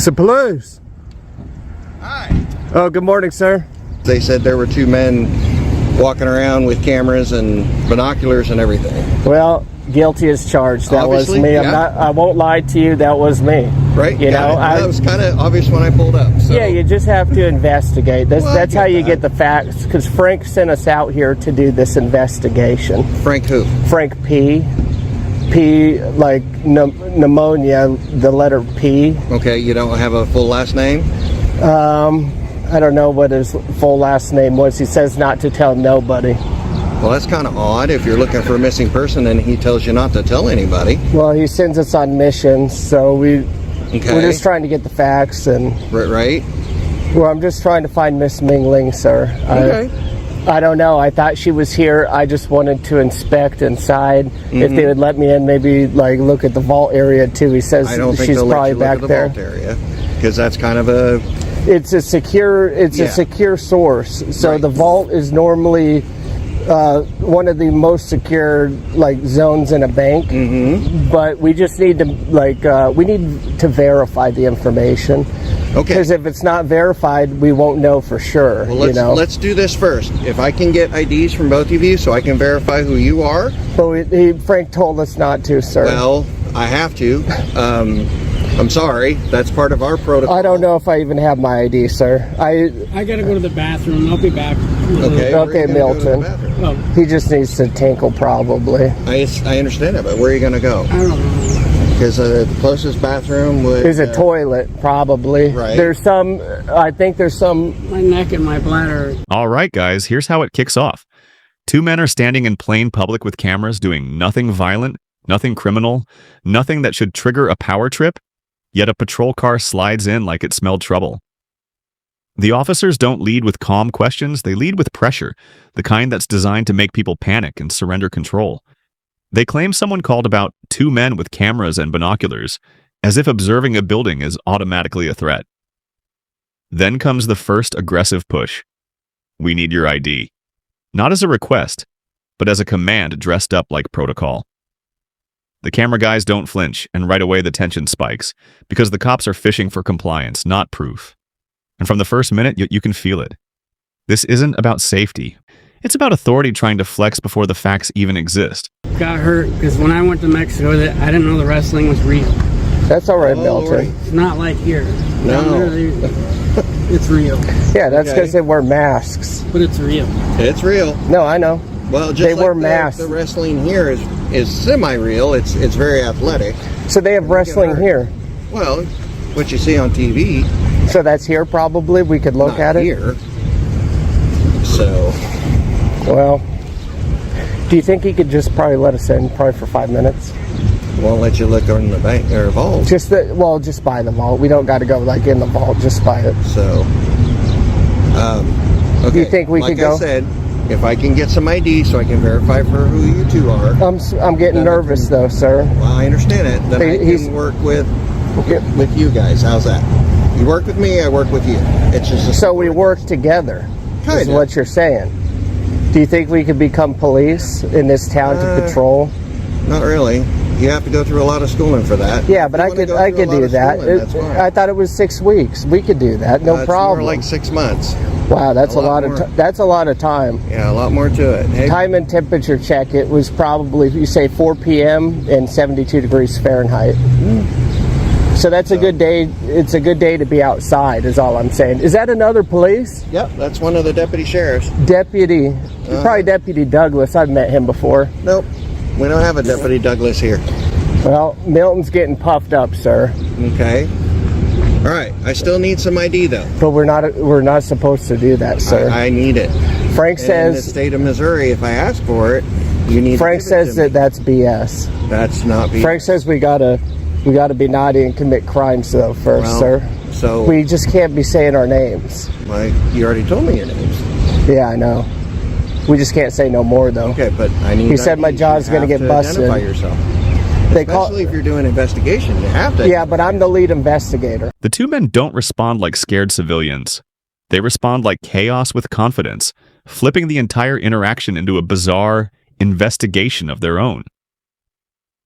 So police. Hi. Oh, good morning, sir. They said there were two men walking around with cameras and binoculars and everything. Well, guilty as charged. That Obviously, was me. yeah. I won't lie to you. That was me. Right? You know, that was kind of obvious when I pulled up. So. Yeah, you just have to investigate. That's how you get the facts. Because Frank sent us out here to do this investigation. Frank who? Frank P. P, like pneumonia, the letter P. Okay, you don't have a full last name? I don't know what his full last name was. He says not to tell nobody. Well, that's kind of odd if you're looking for a missing person and he tells you not to tell anybody. Well, he sends us on missions, so we're just trying to get the facts. And Right. Well, I'm just trying to find Miss Ming Ling, sir. Okay. I don't know. I thought she was here. I just wanted to inspect inside. If they would let me in, maybe like look at the vault area too. He says I don't think she's they'll probably let you look back at the there. vault area because that's kind of a... It's a secure source. So Right. the vault is normally one of the most secure like zones in a bank. But we just need to we need to verify the information. Okay. Because if it's not verified, we won't know for sure. Well, let's do this first. If I can get IDs from both of you so I can verify who you are. But Frank told us not to, sir. Well, I have to. I'm sorry. That's part of our protocol. I don't know if I even have my ID, sir. I gotta go to the bathroom. I'll be back. Okay. Okay, Milton. Oh, He just needs to tinkle, probably. I understand that, but where are you going to go? I don't know. Because the closest bathroom would... There's a toilet, probably. Right. I think there's some... My neck and my bladder. All right, guys, here's how it kicks off. Two men are standing in plain public with cameras doing nothing violent, nothing criminal, nothing that should trigger a power trip, yet a patrol car slides in like it smelled trouble. The officers don't lead with calm questions, they lead with pressure, the kind that's designed to make people panic and surrender control. They claim someone called about two men with cameras and binoculars, as if observing a building is automatically a threat. Then comes the first aggressive push. We need your ID. Not as a request, but as a command dressed up like protocol. The camera guys don't flinch, and right away the tension spikes, because the cops are fishing for compliance, not proof. And from the first minute, you can feel it. This isn't about safety. It's about authority trying to flex before the facts even exist. Got hurt because when I went to Mexico, I didn't know the wrestling was real. That's all right, Oh, Milton. Lord. It's not like here. No. Down there, it's real, Yeah, that's Okay. because they wear masks. but it's real. It's real. No, I know. Well, just They like wear masks. the wrestling here is semi-real. It's very athletic. So they have wrestling hurt. here. Well, what you see on TV... So that's here, probably. We could look not at it. here. So... Well, do you think he could just probably let us in, probably for 5 minutes? Won't let you look in the bank or vault. Just by the vault. We don't got to go like in the vault. Just by it. So, okay. You think we like could go? I said, if I can get some ID so I can verify for who you two are. I'm getting nervous though, sir. Well, I understand it. Then I He's- can work with you guys. How's that? You work with me, I work with you. It's just a So we work together. Is Kinda. what you're saying. Do you think we could become police in this town to patrol? Not really. You have to go through a lot of schooling for that. Yeah, but If I you wanna could go I through a could lot do of that. schooling, that's fine. I thought it was 6 weeks. We could do that. No It's problem. more like 6 months. Wow, that's a a lot lot more. of that's a lot of time. Yeah, a lot more to it. Hey, Time and temperature check. It was probably, you say 4 p.m. and 72 degrees Fahrenheit. So that's a good day. It's a good day to be outside, is all I'm saying. Is that another police? Yep, that's one of the deputy sheriffs. Deputy. Probably Deputy Douglas. I've met him before. Nope, we don't have a Deputy Douglas here. Well, Milton's getting puffed up, sir. Okay. All right, I still need some ID though. But we're not supposed to do that, sir. I need it. Frank In the says state of Missouri, if I ask for it, you need Frank to give it says to me. that that's BS. That's not BS. Frank says we gotta be naughty and commit crimes though first, Well, sir. So, We just can't be saying our names. like, you already told me your names. Yeah, I know. We just can't say no more though. Okay, but I need He said my IDs. jaw's You gonna have get to busted. Identify yourself. They call, Especially if you're doing investigation, you have to. yeah, but I'm the lead investigator. The two men don't respond like scared civilians. They respond like chaos with confidence, flipping the entire interaction into a bizarre investigation of their own.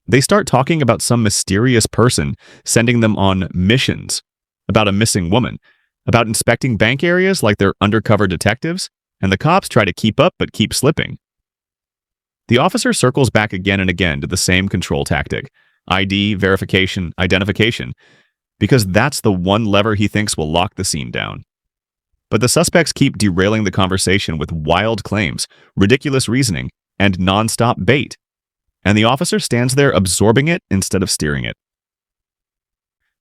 They start talking about some mysterious person sending them on missions, about a missing woman, about inspecting bank areas like they're undercover detectives, and the cops try to keep up but keep slipping. The officer circles back again and again to the same control tactic: ID, verification, identification, because that's the one lever he thinks will lock the scene down. But the suspects keep derailing the conversation with wild claims, ridiculous reasoning, and non-stop bait. And the officer stands there absorbing it instead of steering it.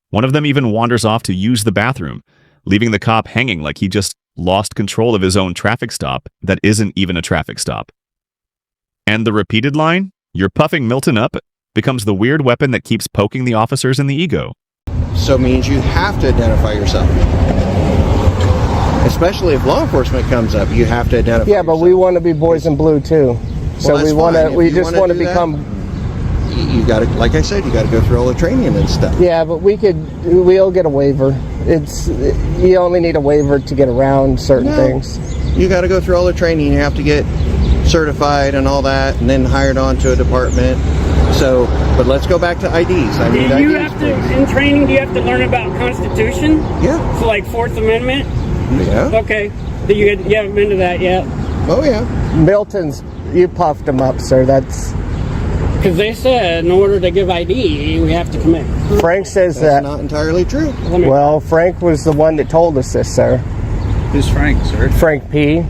One of them even wanders off to use the bathroom, leaving the cop hanging like he just lost control of his own traffic stop that isn't even a traffic stop. And the repeated line, "You're puffing Milton up," becomes the weird weapon that keeps poking the officers in the ego. So it means you have to identify yourself. Especially if law enforcement comes up, you have to identify Yeah, but yourself. we want to be boys in blue too. So that's we want fine. to. If We you just wanna want to do that, become. You got to, like I said, you got to go through all the training and stuff. Yeah, but we'll get a waiver. You only need a waiver to get around certain things. You got to go through all the training. You have to get certified and all that, and then hired on to a department. So, but let's go back to IDs. I need Do you IDs, have to, in training, do you have to learn about Constitution? Yeah. So like Fourth Amendment? Yeah. Okay. You haven't been to that yet? Oh, yeah. Milton's, you puffed him up, sir. That's Because they said in order to give ID, we have to commit. Frank says That's that. not entirely true. Well, Frank was the one that told us this, sir. Who's Frank, sir? Frank P.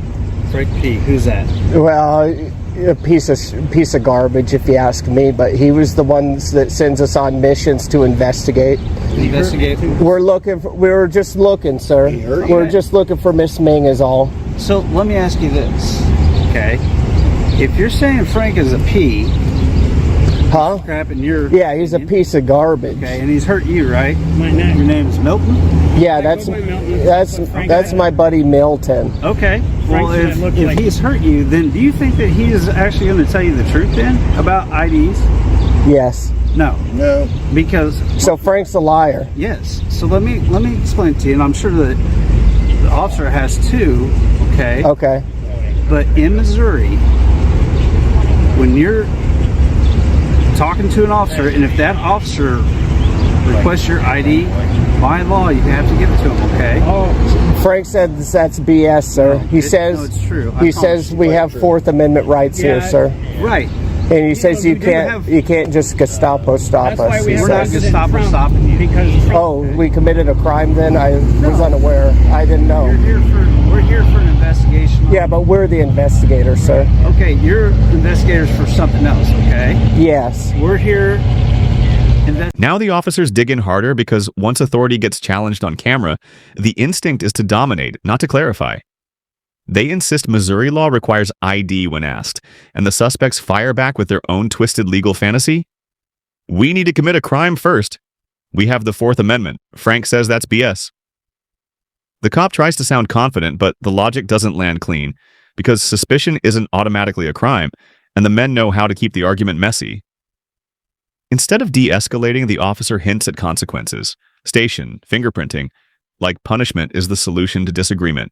Frank P. Who's that? Well, a piece of garbage, if you ask me. But he was the one that sends us on missions to investigate. Investigate. We're just looking, sir. We're just looking for Miss Ming, is all. So let me ask you this, okay? If you're saying Frank is a P, Huh? crap in your Yeah, he's a piece of garbage. okay, and he's hurt you, right? My neck. Your name's Milton. Yeah, that's my buddy Milton. Okay. Well, Frank said it looked if like- he's hurt you, then do you think that he is actually going to tell you the truth then about IDs? Yes. No, No. because So Frank's a liar. yes. So let me explain to you, and I'm sure that the officer has too. Okay. Okay. But in Missouri, when you're talking to an officer, and if that officer requests your ID, by law, you have to give it to him, okay? Frank said that's BS, sir. He No, says it's true. I He promise says you. we have Fourth Amendment rights here, Yeah. sir. Right. And he says you we do can't have- you can't just Gestapo stop That's why us. we He have We're not says. Gestapo stopping you. Because Oh, we committed a crime then? I was unaware. I didn't know. We're here for an investigation. Yeah, but we're the investigators, sir. Okay, you're investigators for something else, okay? Yes. We're here. Now the officers dig in harder because once authority gets challenged on camera, the instinct is to dominate, not to clarify. They insist Missouri law requires ID when asked, and the suspects fire back with their own twisted legal fantasy. We need to commit a crime first. We have the Fourth Amendment. Frank says that's BS. The cop tries to sound confident, but the logic doesn't land clean, because suspicion isn't automatically a crime, and the men know how to keep the argument messy. Instead of de-escalating, the officer hints at consequences. Station, fingerprinting, like punishment is the solution to disagreement.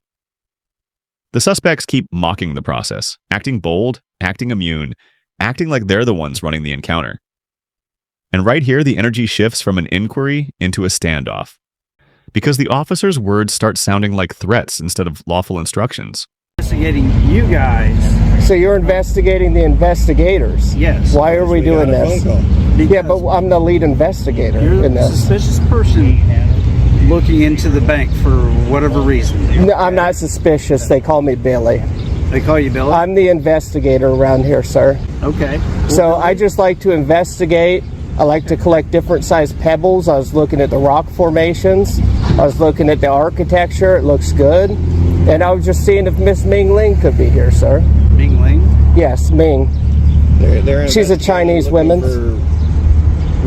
The suspects keep mocking the process, acting bold, acting immune, acting like they're the ones running the encounter. And right here, the energy shifts from an inquiry into a standoff, because the officer's words start sounding like threats instead of lawful instructions. Investigating you guys. So you're investigating the investigators? Yes. Why are we doing got a this? phone call. Yeah, but I'm the lead investigator You're in a this. suspicious person looking into the bank for whatever reason. No, I'm not suspicious. They call me Billy. They call you Billy? I'm the investigator around here, sir. Okay. So I just like to investigate. I like to collect different sized pebbles. I was looking at the rock formations. I was looking at the architecture. It looks good. And I was just seeing if Miss Ming Ling could be here, sir. Ming Ling? Yes, Ming. They're She's a Chinese woman. for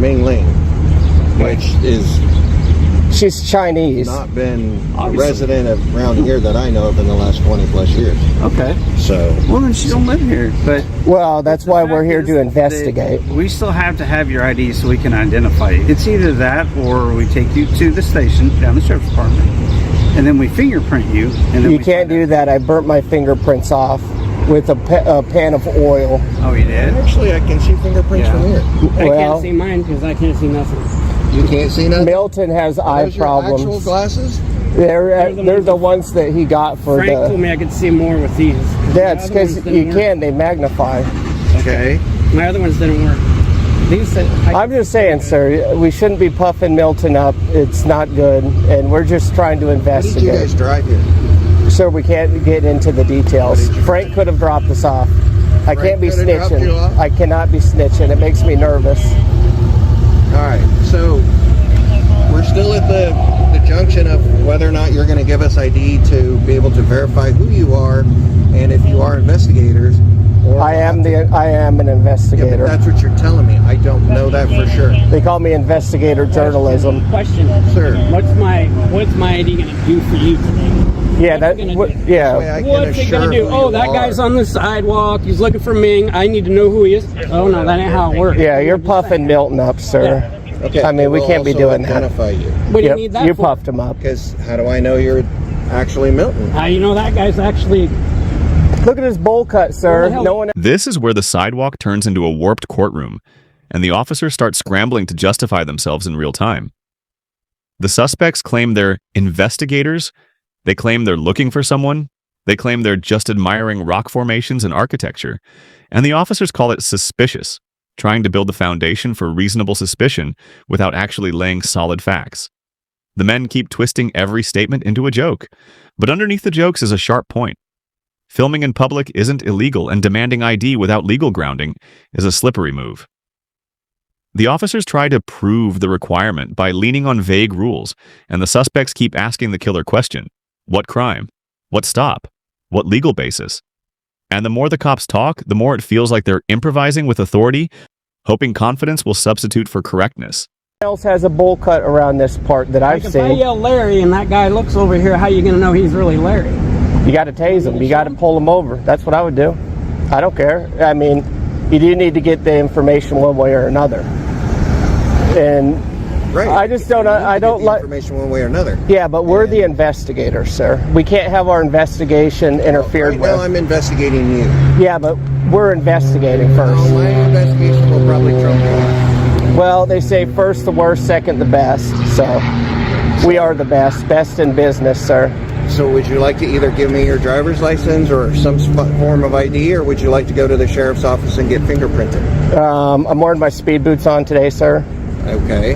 Ming Ling, which is She's Chinese. not been a Obviously. resident of around here that I know of in the last 20 plus years. Okay. So Well, then she don't live here. But Well, that's why we're fact here is to that investigate. we still have to have your ID so we can identify you. It's either that or we take you to the station down the sheriff's department, and then we fingerprint you. And then You we can't find do out- that. I burnt my fingerprints off with a pan of oil. Oh, you did? actually, I can see fingerprints Yeah. from here. I Well- can't see mine because I can't see nothing. You can't see nothing? Milton has eye Those your actual problems. glasses? They're the ones that he got for Frank told the. me I could see more with these. Yeah, it's because you can. They magnify. Okay. My other ones didn't work. These said, I'm just saying, sir, we shouldn't be puffing Milton up. It's not good, and we're just trying to What did you guys investigate. drive here? Sir, we can't get into the details. Frank could have dropped us off. I can't be could have dropped you off? snitching. I cannot be snitching. It makes me nervous. All right. So we're still at the junction of whether or not you're going to give us ID to be able to verify who you are, and if you are investigators. Or I am an Yeah, but investigator. that's what you're telling me. I don't know that for sure. They call me investigator journalism. question, Sir. What's my ID gonna do for you today? Yeah, What's it gonna do? Way yeah. I can What's it assure gonna do? who Oh, you that guy's are. on the sidewalk. He's looking for Ming. I need to know who he is. Oh no, that ain't how it works. Yeah, you're puffing Milton up, sir. Okay. I mean, we we'll can't be also doing that. identify you. What do you Yep, need that you for? puffed him up. Because how do I know you're actually Milton? How you know that guy's actually? Look at his bowl cut, sir. Where the hell- No one. This is where the sidewalk turns into a warped courtroom, and the officers start scrambling to justify themselves in real time. The suspects claim they're investigators, they claim they're looking for someone, they claim they're just admiring rock formations and architecture, and the officers call it suspicious, trying to build the foundation for reasonable suspicion without actually laying solid facts. The men keep twisting every statement into a joke, but underneath the jokes is a sharp point. Filming in public isn't illegal, and demanding ID without legal grounding is a slippery move. The officers try to prove the requirement by leaning on vague rules, and the suspects keep asking the killer question: what crime? What stop? What legal basis? And the more the cops talk, the more it feels like they're improvising with authority, hoping confidence will substitute for correctness. else has a bowl cut around this part that I've Like if I seen. yell Larry and that guy looks over here, how you gonna know he's really Larry? You got to tase him. You got to pull him over. That's what I would do. I don't care. I mean, you do need to get the information one way or another. And Right. I just don't. You need to I get don't the like. information one way or another. Yeah, but we're the investigators, sir. We can't have our investigation interfered Right with. now, I'm investigating you. Yeah, but we're investigating So first. my investigation will probably trump yours. Well, they say first the worst, second the best. So we are the best in business, sir. So would you like to either give me your driver's license or some form of ID, or would you like to go to the sheriff's office and get fingerprinted? I'm wearing my speed boots on today, sir. Okay.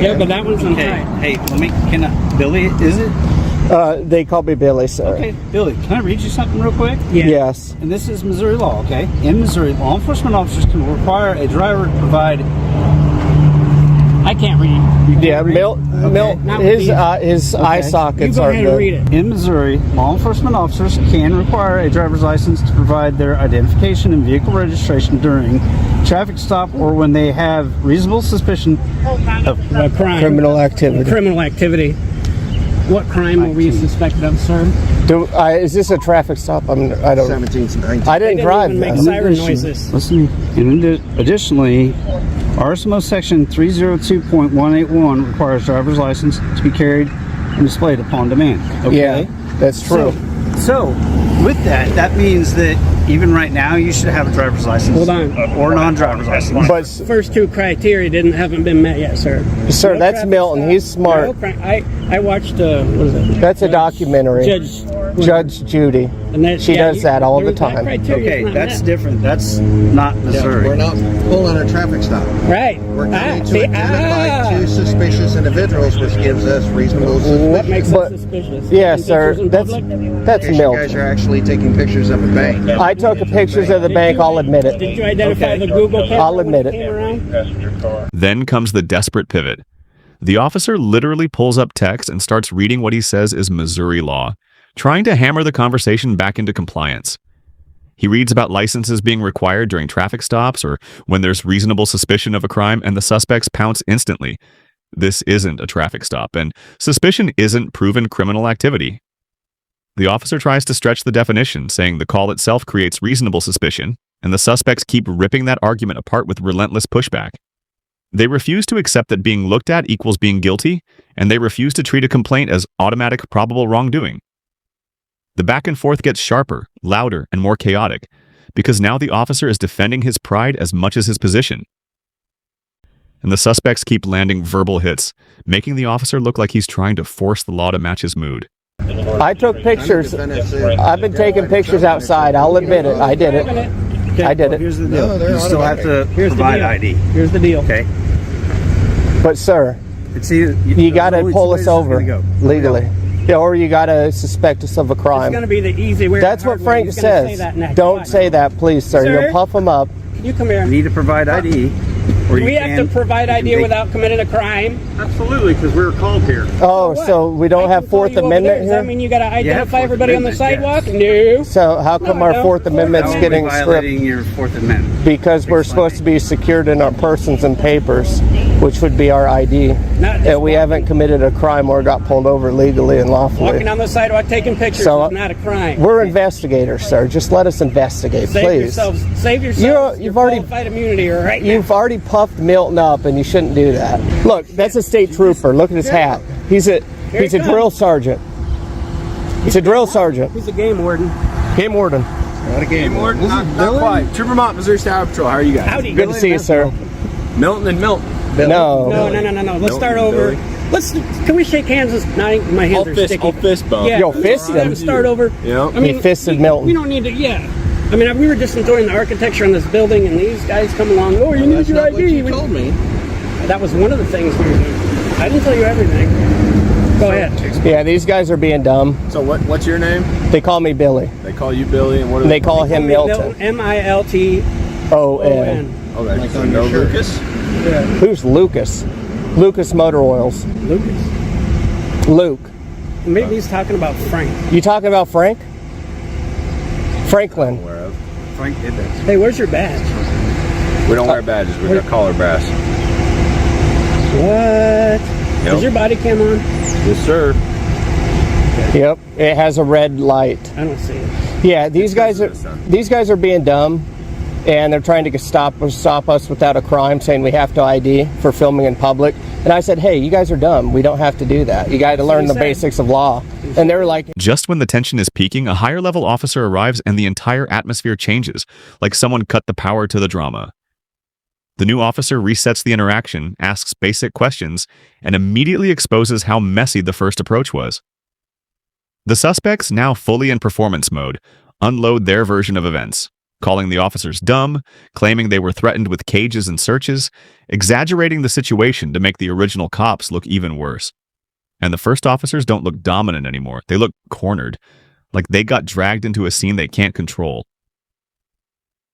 Yeah, but that one's Okay, untied. hey, Billy, is it? They call me Billy, sir. Okay, Billy, can I read you something real quick? Yeah. Yes. And this is Missouri law, okay? In Missouri, law enforcement officers can require a driver to provide. I can't read. You can't Yeah, read? Milt, Not with these. his eye Okay. You sockets go are ahead and good. read it. In Missouri, law enforcement officers can require a driver's license to provide their identification and vehicle registration during traffic stop or when they have reasonable suspicion of A crime. Criminal activity. Criminal activity. What crime were we suspected of, sir? Is this a traffic stop? I don't. 17 to 19. I didn't drive even make that. siren noises. Listen, and additionally, RSMO section 302.181 requires driver's license to be carried and displayed upon demand. Okay? Yeah, that's true. So, with that, that means that even right now you should have a driver's license. Hold on. Or non-driver's license. But First two criteria haven't been met yet, sir. sir, No that's traffic Milton. stop, He's smart. no crime. I watched what is it? That's a documentary. Judge Judy. And that, She does that all the that time. criteria Okay, is not that's met. different. That's not Missouri. We're not pulling a traffic stop. Right. We're coming to see, identify two suspicious individuals, which gives us reasonable suspicion. What makes But- us suspicious? Yeah, Taking sir. pictures in That's public? that's Yes, you guys Milton. are actually taking pictures of a bank. I took pictures of the bank. I'll admit Did it. you identify the Google camera I'll when admit it. came around? Then comes the desperate pivot. The officer literally pulls up text and starts reading what he says is Missouri law, trying to hammer the conversation back into compliance. He reads about licenses being required during traffic stops or when there's reasonable suspicion of a crime, and the suspects pounce instantly. This isn't a traffic stop, and suspicion isn't proven criminal activity. The officer tries to stretch the definition, saying the call itself creates reasonable suspicion, and the suspects keep ripping that argument apart with relentless pushback. They refuse to accept that being looked at equals being guilty, and they refuse to treat a complaint as automatic probable wrongdoing. The back and forth gets sharper, louder, and more chaotic, because now the officer is defending his pride as much as his position. and the suspects keep landing verbal hits, making the officer look like he's trying to force the law to match his mood. I took pictures. I've been taking pictures outside. I'll admit it. I did it. I did it. Here's the deal. No, they're You still have to provide ID. Here's the deal. Okay. But sir, It's either, you got to only pull two ways us it's over gonna go. legally. Yeah, or you got to suspect us of a It's crime. going to be the easy way. That's what Frank says. Don't say that, please, sir. Sir? You'll puff him up. You come here. You need to provide ID. Or We have to provide ID without committing a crime. Absolutely, because we were called here. Oh, What? so we don't I have can pull Fourth you over Amendment there. Does that here? mean you got to identify Fourth everybody on the Amendment, sidewalk? No. So how come No, our no. Fourth Amendment's That getting would be stripped? violating your Fourth Amendment. Because we're supposed to be secured in our persons and papers, which would be our ID. Not just And we haven't committed a crime or got pulled over legally and Walking lawfully. on the sidewalk taking pictures So, is not a crime. We're investigators, sir. Just let us investigate, Save please. yourselves. Save yourselves. You've your already- qualified immunity right now. You've already puffed Milton up, and you shouldn't do that. Look, that's a state trooper. Look at his hat. He's a he comes. drill sergeant. He's a drill sergeant. He's a game warden. Game warden. Not a game warden. Not quite. Trooper Mott, Missouri State Highway Patrol. How are you guys? Howdy. Good to see you, sir. Milton and Milton. No. No. Let's start over. Can we shake hands? My hands are sticky. I'll fist bump. Yeah. Yo, fist him. Start over. Yeah. I mean, He fisted we Milton. don't need to. Yeah. I mean, we were just enjoying the architecture on this building, and these guys come along. Oh, you need That's your not what ID. you told me. That was one of the things we were doing. I didn't tell you everything. Go ahead. Yeah, these guys are being dumb. So what's your name? They call me Billy. They call you Billy, and what are They call him Milton. Milton. O-N. Okay. Like So on no your shirt. Lucas. Who's Lucas? Lucas Motor Oils. Lucas. Luke. Maybe he's talking about Frank. You talking about Frank? Franklin. Aware of. Frank did that. Hey, where's your badge? We don't wear badges. We got collar brass. What? Is your body cam on? Yes, sir. Yep. It has a red light. I don't see it. Yeah, these guys are being dumb, and they're trying to stop us without a crime, saying we have to ID for filming in public. And I said, hey, you guys are dumb. We don't have to do that. You got to learn the basics of law. And they were like, Just when the tension is peaking, a higher level officer arrives and the entire atmosphere changes, like someone cut the power to the drama. The new officer resets the interaction, asks basic questions, and immediately exposes how messy the first approach was. The suspects, now fully in performance mode, unload their version of events, calling the officers dumb, claiming they were threatened with cages and searches, exaggerating the situation to make the original cops look even worse. And the first officers don't look dominant anymore. They look cornered, like they got dragged into a scene they can't control.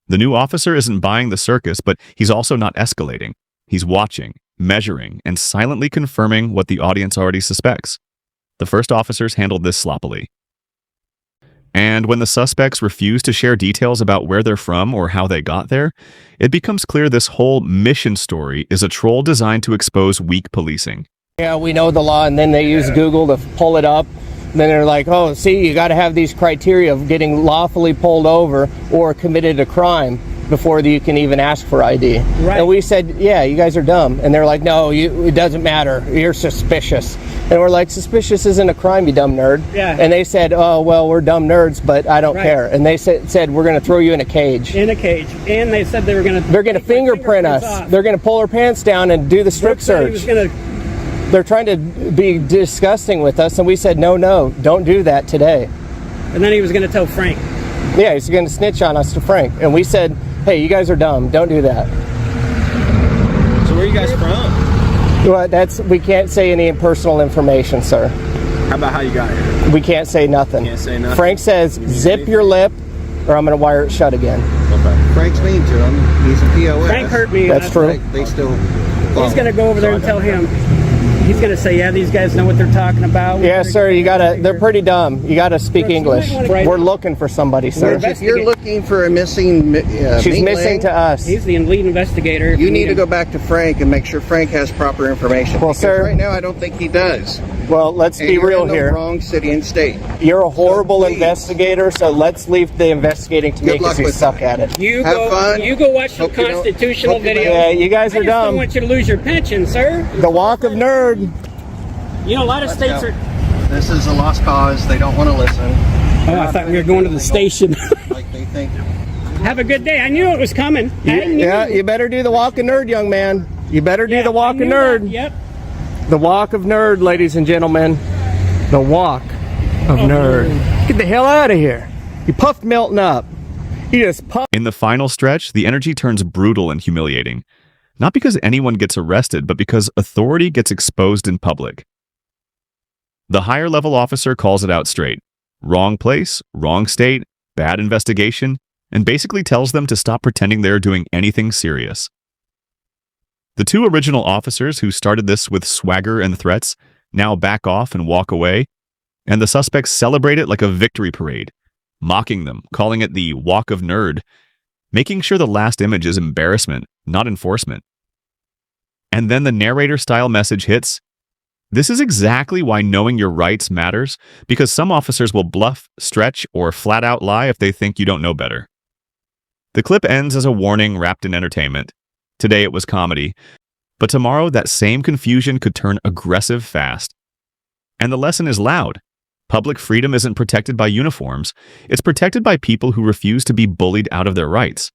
The new officer isn't buying the circus, but he's also not escalating. He's watching, measuring, and silently confirming what the audience already suspects. The first officers handled this sloppily. And when the suspects refuse to share details about where they're from or how they got there, it becomes clear this whole mission story is a troll designed to expose weak policing. yeah, we know the law, and then they use Google to pull it up. Then they're like, oh, see, you got to have these criteria of getting lawfully pulled over or committed a crime before you can even ask for ID. Right. And we said, yeah, you guys are dumb. And they're like, no, it doesn't matter. You're suspicious. And we're like, suspicious isn't a crime, you dumb nerd. Yeah. And they said, oh, well, we're dumb nerds, but I don't Right. care. And they said, we're going to throw you in a cage. In a cage. And they said they were going to... They're going to fingerprint us. They're going to pull our pants down and do the strip search. He was going to... They're trying to be disgusting with us, and we said, no, don't do that today. And then he was going to tell Frank. Yeah, he's going to snitch on us to Frank. And we said, hey, you guys are dumb. Don't do that. So where are you guys from? Well, we can't say any personal information, sir. How about how you got here? We can't say nothing. Can't say nothing. Frank says, zip your lip, or I'm going to wire it shut again. Okay. Frank's mean to him. He's a POS. Frank hurt me. That's true. They still. He's going to go over there and tell him. He's going to say, yeah, these guys know what they're talking about. Yeah, sir, they're pretty dumb. You got to speak English. Right. We're looking for somebody, sir. If you're looking for a missing, She's Ming missing Lang, to us. He's the lead investigator. If you need to him. go back to Frank and make sure Frank has proper information. Well, Because sir- right now I don't think he does. Well, let's And be you're real in the here. wrong city and state. You're a horrible So please. investigator, so let's leave the investigating to Good me luck because you with suck that. at it. You Have go. fun. You go watch some Hope you don't- constitutional hope you videos. don't- Yeah, you guys I are just don't dumb. want you to lose your pension, sir. The walk of nerd. You know, a lot of states are. This is a lost cause. They don't want to listen. Oh, I thought we were going to the station. Like they think. Have a good day. I knew it was coming. I knew. Yeah, you better do the walk of nerd, young man. You better do the walk of nerd. Yep. The walk of nerd, ladies and gentlemen. The walk of nerd. Get the hell out of here. You puffed Milton up. You just puffed. In the final stretch, the energy turns brutal and humiliating. Not because anyone gets arrested, but because authority gets exposed in public. The higher level officer calls it out straight. Wrong place, wrong state, bad investigation, and basically tells them to stop pretending they're doing anything serious. The two original officers who started this with swagger and threats now back off and walk away, and the suspects celebrate it like a victory parade, mocking them, calling it the walk of nerd, making sure the last image is embarrassment, not enforcement. And then the narrator-style message hits. This is exactly why knowing your rights matters, because some officers will bluff, stretch, or flat-out lie if they think you don't know better. The clip ends as a warning wrapped in entertainment. Today it was comedy, but tomorrow that same confusion could turn aggressive fast. And the lesson is loud. Public freedom isn't protected by uniforms. It's protected by people who refuse to be bullied out of their rights.